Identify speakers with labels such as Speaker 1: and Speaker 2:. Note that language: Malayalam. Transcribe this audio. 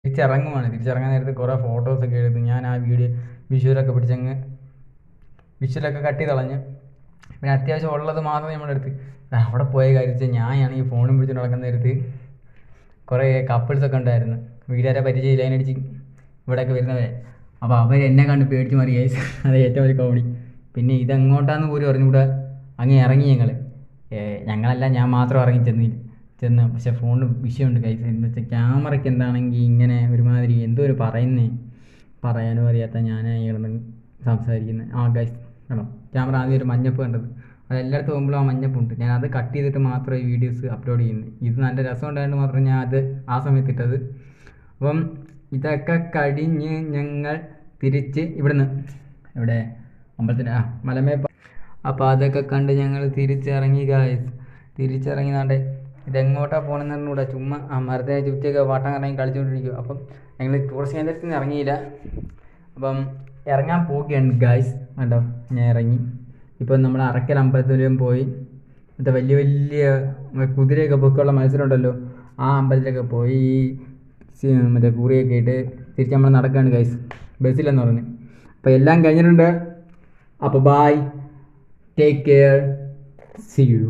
Speaker 1: തിരിച്ചിറങ്ങാൻ നേരത്ത് കുറേ ഫോട്ടോസൊക്കെ എടുത്ത് ഞാൻ ആ വിഷ്വലൊക്കെ പിടിച്ചങ്ങ് വിഷ്വലൊക്കെ കട്ട് ചെയ്ത് കളഞ്ഞ്. പിന്നെ അത്യാവശ്യം ഉള്ളത് മാത്രം നമ്മളെടുത്ത് അവിടെ പോയ കാര്യത്തിൽ ഞാനാണെങ്കിൽ ഫോണും പിടിച്ചിട്ട് നടക്കുന്ന നേരത്ത് കുറേ കപ്പിൾസൊക്കെ ഉണ്ടായിരുന്നു. വീട്ടുകാരെ പരിചയമില്ല, അതിനടിച്ച് ഇവിടെയൊക്കെ വരുന്നവരെ. അപ്പോൾ അവർ എന്നെ കണ്ട് പേടിച്ച് മാറി ഗൈസ്. അത് ഏറ്റവും വലിയ കോമഡി. പിന്നെ ഇതെങ്ങോട്ടാന്ന് പോലും അറിഞ്ഞുകൂടെ അങ്ങ് ഇറങ്ങി ഞങ്ങളല്ല, ഞാൻ മാത്രം ഇറങ്ങി ചെന്ന്. പക്ഷേ ഫോണിന് വിഷയമുണ്ട് ഗൈസ്. എന്ന് വെച്ചാൽ ക്യാമറയ്ക്ക് എന്താണെങ്കിൽ ഇങ്ങനെ ഒരുമാതിരി എന്തോ ഒരു പറയാനും അറിയാത്ത ഞാനായി കിടന്ന് സംസാരിക്കുന്നത്. ഗൈസ് കേട്ടോ, ക്യാമറ ആദ്യം ഒരു മഞ്ഞപ്പ് കണ്ടത്, അത് എല്ലായിടത്തും പോകുമ്പോഴും ആ മഞ്ഞപ്പുണ്ട്. ഞാൻ അത് കട്ട് ചെയ്തിട്ട് മാത്രമേ ഈ വീഡിയോസ് അപ്ലോഡ് ചെയ്യുന്നത്. ഇത് നല്ല രസം ഉണ്ടായതുകൊണ്ട് മാത്രം ഞാൻ അത് ആ സമയത്ത് ഇട്ടത്. അപ്പം ഇതൊക്കെ കഴിഞ്ഞ് ഞങ്ങൾ തിരിച്ച് ഇവിടെ അമ്പലത്തിൻ്റെ മലമേ. അപ്പോൾ അതൊക്കെ കണ്ട് ഞങ്ങൾ തിരിച്ചിറങ്ങി ഗായ്സ്. തിരിച്ചിറങ്ങിനാണ്ട് ഇതെങ്ങോട്ടാണ് പോകണമെന്ന് പറഞ്ഞുകൂടാ. ചുമ്മാ മരത്തെ ചുറ്റിയൊക്കെ വാട്ടം കറങ്ങി കളിച്ചുകൊണ്ടിരിക്കും. അപ്പം ഞങ്ങൾ ടൂറിസ്റ്റ് കേന്ദ്രത്തിൽ നിന്ന് ഇറങ്ങിയില്ല. അപ്പം ഇറങ്ങാൻ പോവുകയാണ് ഗായ്സ്. കണ്ടോ, ഞാൻ ഇറങ്ങി. ഇപ്പം നമ്മൾ അറക്കൽ അമ്പലത്തിലും പോയി. മറ്റേ വലിയ വലിയ കുതിരയൊക്കെ പൊക്കമുള്ള മത്സരം ഉണ്ടല്ലോ, ആ അമ്പലത്തിലൊക്കെ പോയി മറ്റേ കൂറിയൊക്കെ ഇട്ട് തിരിച്ച് നമ്മൾ നടക്കുകയാണ് ഗൈസ്, ബസ്സിലെന്ന് പറഞ്ഞ്. അപ്പോൾ എല്ലാം കഴിഞ്ഞിട്ടുണ്ട്. അപ്പോൾ bye, take care, see U.